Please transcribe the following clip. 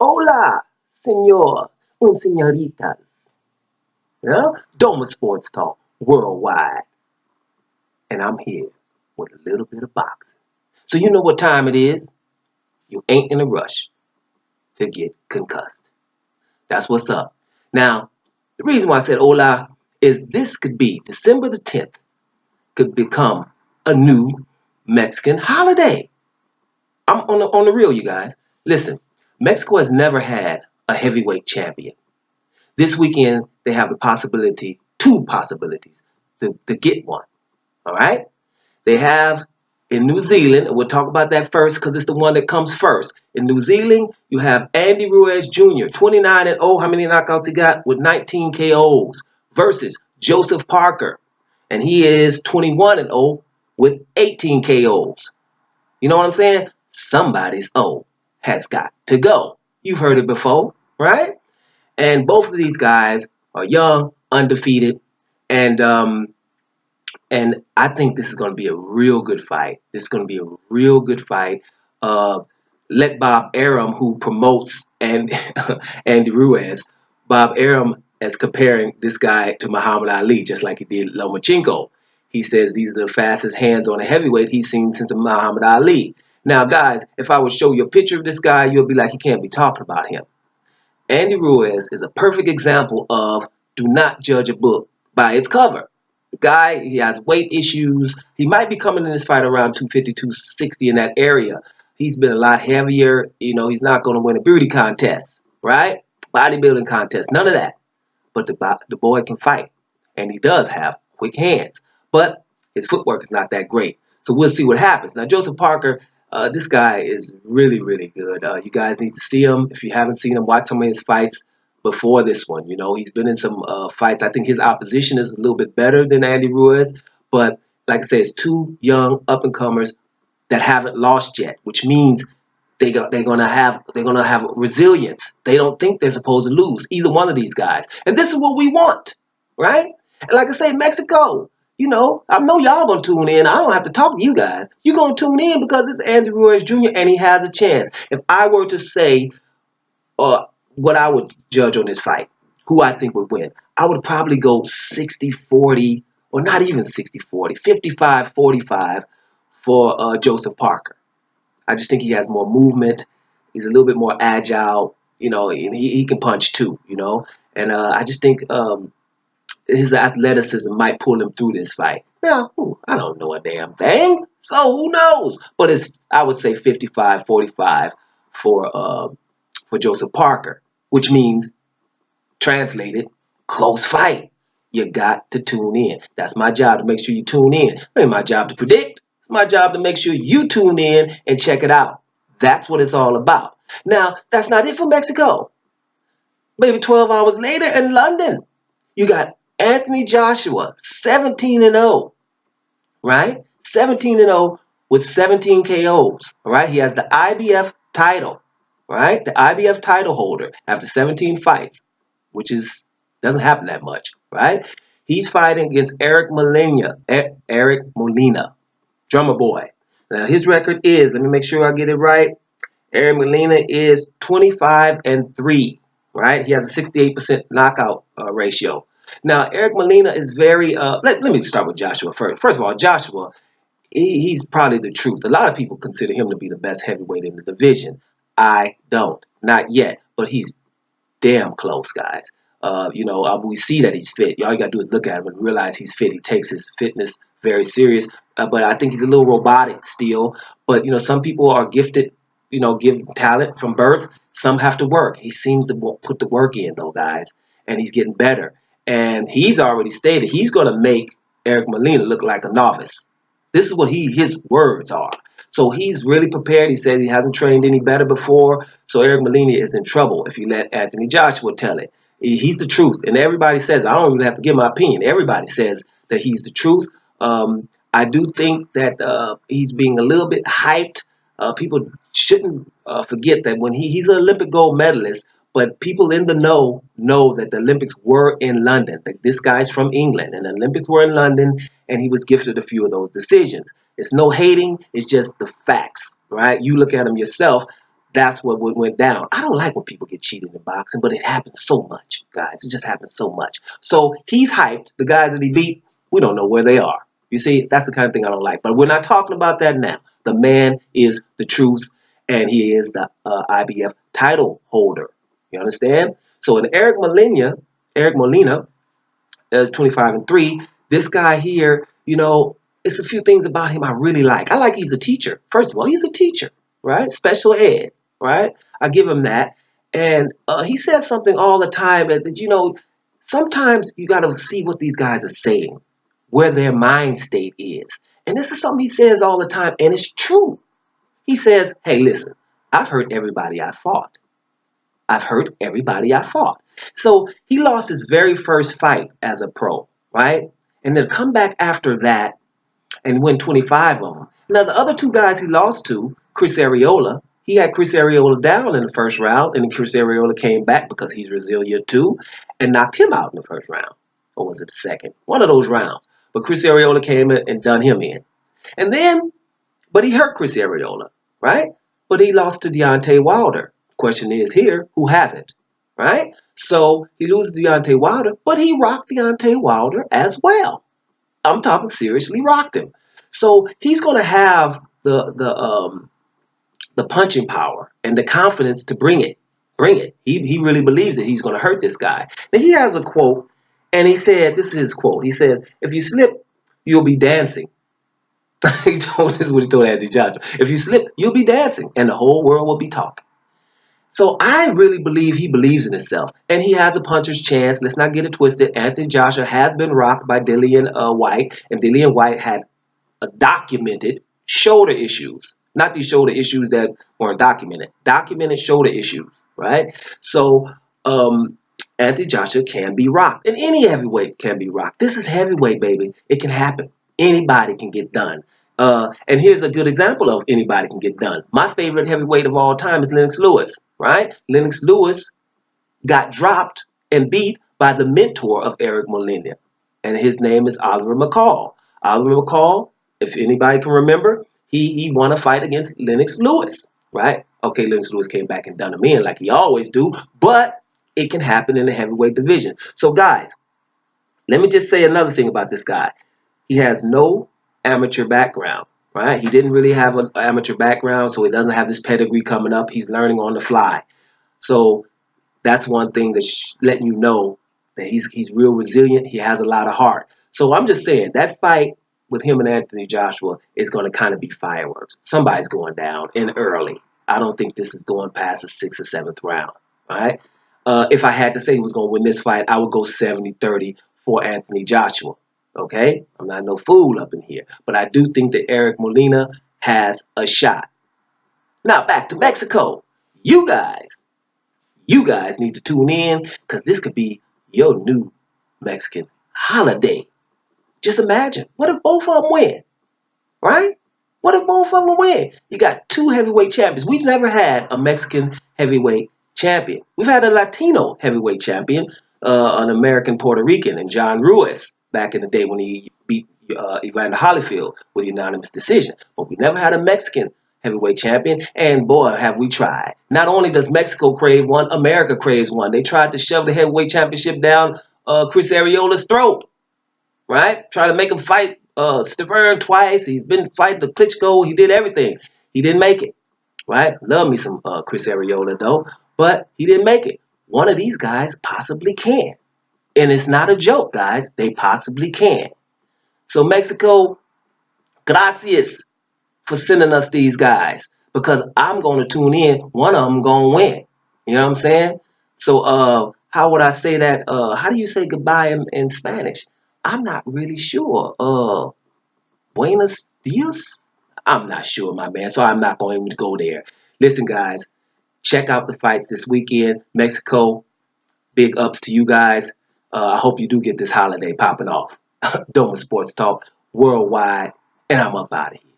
Hola, senor and senoritas. Yeah? Doma Sports Talk worldwide. And I'm here with a little bit of boxing. So you know what time it is? You ain't in a rush to get concussed. That's what's up. Now, the reason why I said hola is this could be December the 10th could become a new Mexican holiday. I'm on the real, you guys. Listen, Mexico has never had a heavyweight champion. This weekend, they have the possibility, two possibilities, to get one. All right? They have in New Zealand, and we'll talk about that first because it's the one that comes first. In New Zealand, you have Andy Ruiz Jr., 29 and 0. How many knockouts he got? With 19 KOs versus Joseph Parker. And he is 21 and 0 with 18 KOs. You know what I'm saying? Somebody's O has got to go. You've heard it before, right? And both of these guys are young, undefeated, and I think this is going to be a real good fight. This is going to be a real good fight. Uh, Let Bob Arum, who promotes and Andy Ruiz, Bob Arum is comparing this guy to Muhammad Ali, just like he did Lomachenko. He says these are the fastest hands on a heavyweight he's seen since Muhammad Ali. Now, guys, if I would show you a picture of this guy, you'll be like, you can't be talking about him. Andy Ruiz is a perfect example of do not judge a book by its cover. The guy, he has weight issues. He might be coming in this fight around 250, 260 in that area. He's been a lot heavier. You know, he's not going to win a beauty contest, right? Bodybuilding contest, none of that. But the boy can fight, and he does have quick hands. But his footwork is not that great. So we'll see what happens. Now, Joseph Parker, this guy is really, really good. You guys need to see him. If you haven't seen him, watch some of his fights before this one. You know, he's been in some fights. I think his opposition is a little bit better than Andy Ruiz. But like I said, it's two young up-and-comers that haven't lost yet, which means they're gonna have resilience. They don't think they're supposed to lose, either one of these guys. And this is what we want, right? And like I say, Mexico, you know, I know y'all gonna tune in. I don't have to talk to you guys. You're gonna tune in because it's Andy Ruiz Jr. and he has a chance. If I were to say what I would judge on this fight, who I think would win, I would probably go 60-40, or not even 60-40, 55-45 for Joseph Parker. I just think he has more movement. He's a little bit more agile, you know, and he can punch too, you know. And I just think his athleticism might pull him through this fight. Now, I don't know a damn thing, so who knows? But I would say 55-45 for Joseph Parker, which means, translated, close fight. You got to tune in. That's my job to make sure you tune in. It ain't my job to predict. It's my job to make sure you tune in and check it out. That's what it's all about. Now, that's not it for Mexico. Maybe 12 hours later in London, you got Anthony Joshua, 17 and 0, right? 17 and 0 with 17 KOs, all right? He has the IBF title, right? The IBF title holder after 17 fights, which doesn't happen that much, right? He's fighting against Eric Molina, drummer boy. Now his record is, let me make sure I get it right. Eric Molina is 25 and 3, right? He has a 68% knockout ratio. Now Eric Molina is very. Let me start with Joshua first. First of all, Joshua, he's probably the truth. A lot of people consider him to be the best heavyweight in the division. I don't, not yet, but he's damn close, guys. We see that he's fit. All you got to do is look at him and realize he's fit. He takes his fitness very serious. But I think he's a little robotic still. But, some people are gifted, given talent from birth. Some have to work. He seems to put the work in, though, guys. And he's getting better. And he's already stated he's going to make Eric Molina look like a novice. This is what his words are. So he's really prepared. He said he hasn't trained any better before. So Eric Molina is in trouble if you let Anthony Joshua tell it. He's the truth. And everybody says, I don't even have to give my opinion. Everybody says that he's the truth. I do think that he's being a little bit hyped. People shouldn't forget that when he's an Olympic gold medalist, but people in the know that the Olympics were in London. That this guy's from England, and the Olympics were in London, and he was gifted a few of those decisions. It's no hating. It's just the facts, right? You look at them yourself. That's what went down. I don't like when people get cheated in boxing, but it happens so much, guys. It just happens so much. So he's hyped. The guys that he beat, we don't know where they are. You see, that's the kind of thing I don't like. But we're not talking about that now. The man is the truth, and he is the IBF title holder. You understand? So in Eric Molina is 25-3. This guy here, it's a few things about him I really like. I like he's a teacher. First of all, he's a teacher, right? Special ed, right? I give him that. And he says something all the time that, sometimes you got to see what these guys are saying, where their mind state is. And this is something he says all the time, and it's true. He says, hey, listen, I've hurt everybody I fought. I've hurt everybody I fought. So he lost his very first fight as a pro, right? And then come back after that and win 25 of them. Now, the other two guys he lost to, Chris Arreola, he had Chris Arreola down in the first round, and Chris Arreola came back because he's resilient too and knocked him out in the first round. Or was it the second? One of those rounds. But Chris Arreola came in and done him in. And then, but he hurt Chris Arreola, right? But he lost to Deontay Wilder. Question is here, who hasn't, right? So he loses Deontay Wilder, but he rocked Deontay Wilder as well. I'm talking seriously rocked him. So he's going to have the punching power and the confidence to bring it. Bring it. He really believes that he's going to hurt this guy. Now he has a quote, and he said, this is his quote. He says, if you slip, you'll be dancing. This is what he told Anthony Joshua. If you slip, you'll be dancing, and the whole world will be talking. So I really believe he believes in himself, and he has a puncher's chance. Let's not get it twisted. Anthony Joshua has been rocked by Dillian White, and Dillian White had documented shoulder issues. Not these shoulder issues that weren't documented. Documented shoulder issues, right? So Anthony Joshua can be rocked, and any heavyweight can be rocked. This is heavyweight, baby. It can happen. Anybody can get done. And here's a good example of anybody can get done. My favorite heavyweight of all time is Lennox Lewis, right? Lennox Lewis got dropped and beat by the mentor of Eric Molina, and his name is Oliver McCall. Oliver McCall, if anybody can remember, he won a fight against Lennox Lewis, right? Okay, Lennox Lewis came back and done him in like he always do, but it can happen in the heavyweight division. So, guys, let me just say another thing about this guy. He has no amateur background, right? He didn't really have an amateur background, so he doesn't have this pedigree coming up. He's learning on the fly. So that's one thing that's letting you know that he's real resilient. He has a lot of heart. So I'm just saying that fight with him and Anthony Joshua is going to kind of be fireworks. Somebody's going down in early. I don't think this is going past the 6th or 7th round, right? If I had to say who was going to win this fight, I would go 70-30 for Anthony Joshua. Okay? I'm not no fool up in here. But I do think that Eric Molina has a shot. Now, back to Mexico. You guys need to tune in because this could be your new Mexican holiday. Just imagine. What if both of them win? Right? What if both of them win? You got two heavyweight champions. We've never had a Mexican heavyweight champion. We've had a Latino heavyweight champion, an American Puerto Rican, and John Ruiz back in the day when he beat Evander Holyfield with unanimous decision. But we never had a Mexican heavyweight champion, and boy, have we tried. Not only does Mexico crave one, America craves one. They tried to shove the heavyweight championship down Chris Arreola's throat, right? Trying to make him fight Stavern twice. He's been fighting the Klitschko. He did everything. He didn't make it, right? Love me some Chris Arreola, though, but he didn't make it. One of these guys possibly can. And it's not a joke, guys. They possibly can. So, Mexico, gracias for sending us these guys. Because I'm going to tune in. One of them going to win. You know what I'm saying? So, how would I say that? How do you say goodbye in Spanish? I'm not really sure. Buenos dias? I'm not sure, my man. So, I'm not going to go there. Listen, guys. Check out the fights this weekend. Mexico, big ups to you guys. I hope you do get this holiday popping off. Doma Sports Talk worldwide, and I'm up out of here.